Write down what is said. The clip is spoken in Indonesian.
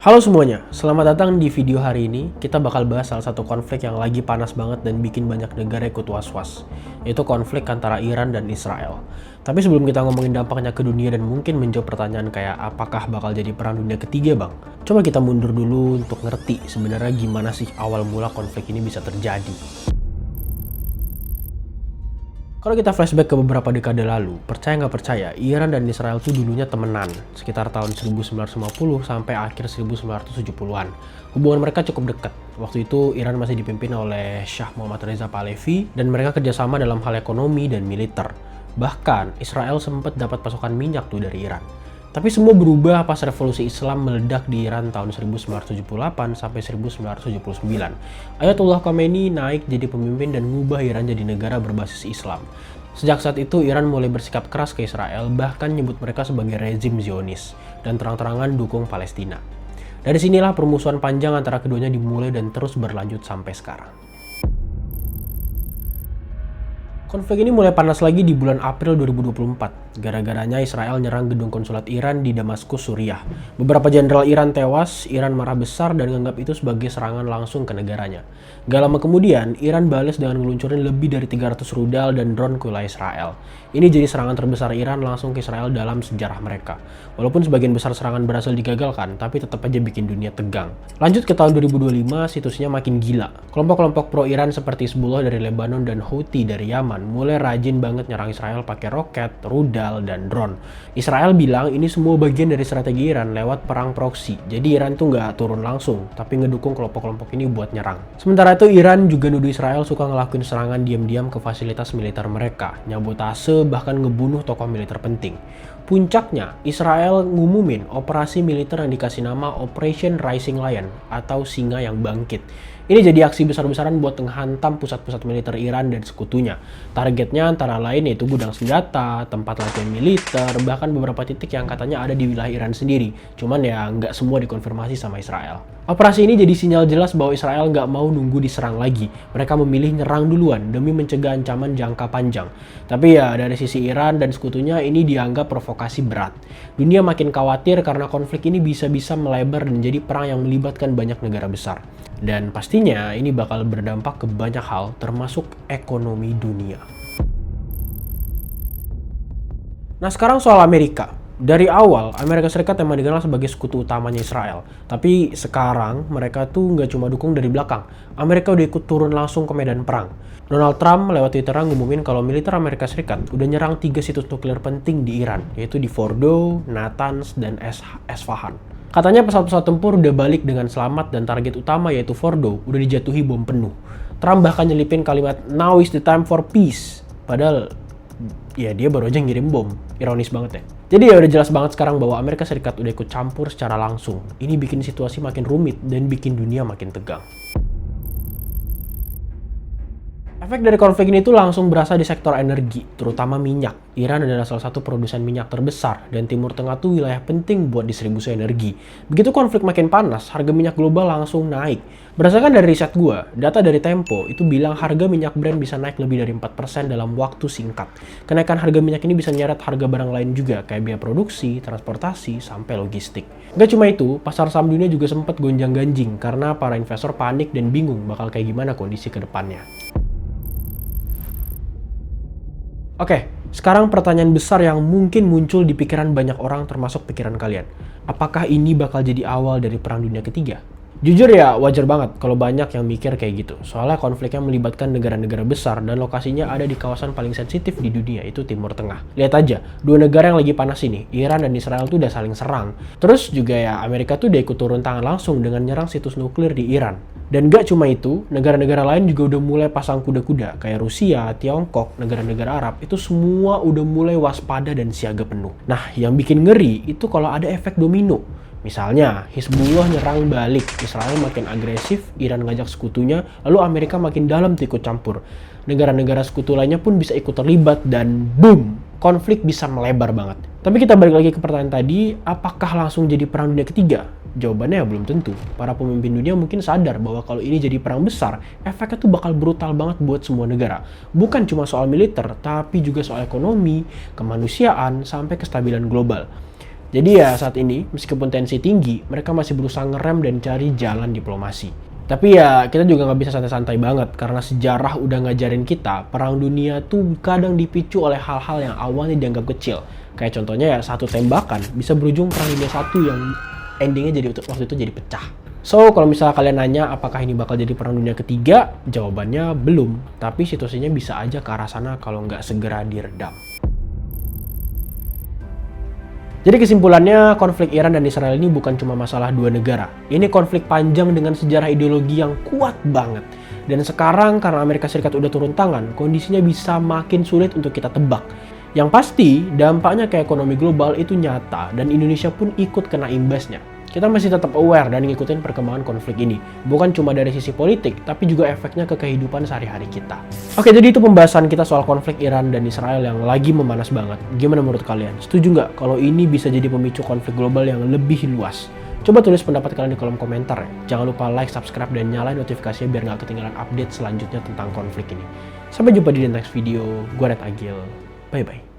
Halo semuanya, selamat datang di video hari ini. Kita bakal bahas salah satu konflik yang lagi panas banget dan bikin banyak negara ikut was-was, yaitu konflik antara Iran dan Israel. Tapi sebelum kita ngomongin dampaknya ke dunia dan mungkin menjawab pertanyaan kayak apakah bakal jadi perang dunia ketiga bang? Coba kita mundur dulu untuk ngerti sebenarnya gimana sih awal mula konflik ini bisa terjadi. Kalau kita flashback ke beberapa dekade lalu, percaya nggak percaya, Iran dan Israel tuh dulunya temenan, sekitar tahun 1950 sampai akhir 1970-an. Hubungan mereka cukup dekat. Waktu itu Iran masih dipimpin oleh Shah Muhammad Reza Pahlavi, dan mereka kerjasama dalam hal ekonomi dan militer. Bahkan, Israel sempat dapat pasokan minyak tuh dari Iran. Tapi semua berubah pas revolusi Islam meledak di Iran tahun 1978 sampai 1979. Ayatollah Khamenei naik jadi pemimpin dan ngubah Iran jadi negara berbasis Islam. Sejak saat itu Iran mulai bersikap keras ke Israel, bahkan nyebut mereka sebagai rezim Zionis dan terang-terangan dukung Palestina. Dari sinilah permusuhan panjang antara keduanya dimulai dan terus berlanjut sampai sekarang. Konflik ini mulai panas lagi di bulan April 2024. Gara-garanya Israel nyerang gedung konsulat Iran di Damaskus, Suriah. Beberapa jenderal Iran tewas, Iran marah besar dan menganggap itu sebagai serangan langsung ke negaranya. Gak lama kemudian, Iran balas dengan ngeluncurin lebih dari 300 rudal dan drone ke wilayah Israel. Ini jadi serangan terbesar Iran langsung ke Israel dalam sejarah mereka. Walaupun sebagian besar serangan berhasil digagalkan, tapi tetap aja bikin dunia tegang. Lanjut ke tahun 2025, situsnya makin gila. Kelompok-kelompok pro-Iran seperti Hezbollah dari Lebanon dan Houthi dari Yaman mulai rajin banget nyerang Israel pakai roket, rudal, dan drone. Israel bilang ini semua bagian dari strategi Iran lewat perang proksi. Jadi Iran tuh nggak turun langsung, tapi ngedukung kelompok-kelompok ini buat nyerang. Sementara itu Iran juga nuduh Israel suka ngelakuin serangan diam-diam ke fasilitas militer mereka, nyabotase bahkan ngebunuh tokoh militer penting. Puncaknya, Israel ngumumin operasi militer yang dikasih nama Operation Rising Lion atau Singa yang Bangkit. Ini jadi aksi besar-besaran buat menghantam pusat-pusat militer Iran dan sekutunya. Targetnya antara lain yaitu gudang senjata, tempat latihan militer, bahkan beberapa titik yang katanya ada di wilayah Iran sendiri. Cuman ya nggak semua dikonfirmasi sama Israel. Operasi ini jadi sinyal jelas bahwa Israel nggak mau nunggu diserang lagi. Mereka memilih nyerang duluan demi mencegah ancaman jangka panjang. Tapi ya dari sisi Iran dan sekutunya ini dianggap provokasi berat. Dunia makin khawatir karena konflik ini bisa-bisa melebar dan jadi perang yang melibatkan banyak negara besar. Dan pastinya ini bakal berdampak ke banyak hal termasuk ekonomi dunia. Nah sekarang soal Amerika. Dari awal, Amerika Serikat emang dikenal sebagai sekutu utamanya Israel. Tapi sekarang mereka tuh nggak cuma dukung dari belakang. Amerika udah ikut turun langsung ke medan perang. Donald Trump lewat Twitter ngumumin kalau militer Amerika Serikat udah nyerang 3 situs nuklir penting di Iran, yaitu di Fordo, Natanz, dan Esfahan. Katanya pesawat-pesawat tempur udah balik dengan selamat dan target utama yaitu Fordo udah dijatuhi bom penuh. Trump bahkan nyelipin kalimat "Now is the time for peace". Padahal ya dia baru aja ngirim bom. Ironis banget ya. Jadi ya udah jelas banget sekarang bahwa Amerika Serikat udah ikut campur secara langsung. Ini bikin situasi makin rumit dan bikin dunia makin tegang. Efek dari konflik ini tuh langsung berasa di sektor energi, terutama minyak. Iran adalah salah satu produsen minyak terbesar, dan Timur Tengah tuh wilayah penting buat distribusi energi. Begitu konflik makin panas, harga minyak global langsung naik. Berdasarkan dari riset gua, data dari Tempo itu bilang harga minyak Brent bisa naik lebih dari 4% dalam waktu singkat. Kenaikan harga minyak ini bisa nyeret harga barang lain juga, kayak biaya produksi, transportasi, sampai logistik. Gak cuma itu, pasar saham dunia juga sempat gonjang-ganjing karena para investor panik dan bingung bakal kayak gimana kondisi ke depannya. Oke, sekarang pertanyaan besar yang mungkin muncul di pikiran banyak orang termasuk pikiran kalian. Apakah ini bakal jadi awal dari perang dunia ketiga? Jujur ya, wajar banget kalau banyak yang mikir kayak gitu. Soalnya konfliknya melibatkan negara-negara besar dan lokasinya ada di kawasan paling sensitif di dunia, itu Timur Tengah. Lihat aja, dua negara yang lagi panas ini, Iran dan Israel tuh udah saling serang. Terus juga ya, Amerika tuh udah ikut turun tangan langsung dengan nyerang situs nuklir di Iran. Dan gak cuma itu, negara-negara lain juga udah mulai pasang kuda-kuda, kayak Rusia, Tiongkok, negara-negara Arab, itu semua udah mulai waspada dan siaga penuh. Nah, yang bikin ngeri itu kalau ada efek domino. Misalnya, Hezbollah nyerang balik, Israel makin agresif, Iran ngajak sekutunya, lalu Amerika makin dalam ikut campur. Negara-negara sekutu lainnya pun bisa ikut terlibat dan boom, konflik bisa melebar banget. Tapi kita balik lagi ke pertanyaan tadi, apakah langsung jadi perang dunia ketiga? Jawabannya belum tentu. Para pemimpin dunia mungkin sadar bahwa kalau ini jadi perang besar, efeknya tuh bakal brutal banget buat semua negara. Bukan cuma soal militer, tapi juga soal ekonomi, kemanusiaan, sampai kestabilan global. Jadi ya saat ini, meskipun tensi tinggi, mereka masih berusaha ngerem dan cari jalan diplomasi. Tapi ya kita juga nggak bisa santai-santai banget, karena sejarah udah ngajarin kita, perang dunia tuh kadang dipicu oleh hal-hal yang awalnya dianggap kecil. Kayak contohnya ya satu tembakan bisa berujung perang dunia satu yang endingnya jadi waktu itu jadi pecah. So, kalau misalnya kalian nanya apakah ini bakal jadi perang dunia ketiga, jawabannya belum. Tapi situasinya bisa aja ke arah sana kalau nggak segera diredam. Jadi kesimpulannya, konflik Iran dan Israel ini bukan cuma masalah dua negara. Ini konflik panjang dengan sejarah ideologi yang kuat banget. Dan sekarang karena Amerika Serikat udah turun tangan, kondisinya bisa makin sulit untuk kita tebak. Yang pasti, dampaknya ke ekonomi global itu nyata dan Indonesia pun ikut kena imbasnya. Kita masih tetap aware dan ngikutin perkembangan konflik ini. Bukan cuma dari sisi politik, tapi juga efeknya ke kehidupan sehari-hari kita. Oke, jadi itu pembahasan kita soal konflik Iran dan Israel yang lagi memanas banget. Gimana menurut kalian? Setuju nggak kalau ini bisa jadi pemicu konflik global yang lebih luas? Coba tulis pendapat kalian di kolom komentar ya. Jangan lupa like, subscribe, dan nyalain notifikasinya biar nggak ketinggalan update selanjutnya tentang konflik ini. Sampai jumpa di next video. Gue Red Agil. Bye-bye.